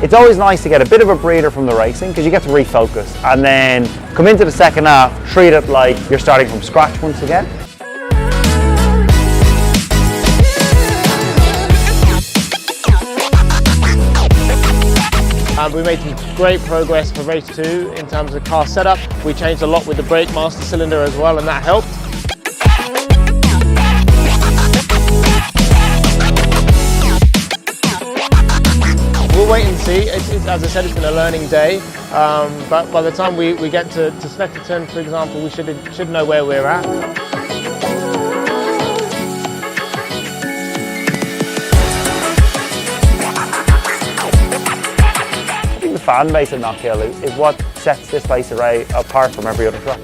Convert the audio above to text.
It's always nice to get a bit of a breather from the racing because you get to refocus and then come into the second half, treat it like you're starting from scratch once again. We made some great progress for race 2 in terms of car setup. We changed a lot with the brake master cylinder as well, and that helped. We'll wait and see. As I said, it's been a learning day, but by the time we get to Snetterton, for example, we should know where we're at. The fan base at Knockhill is what sets this place apart from every other track.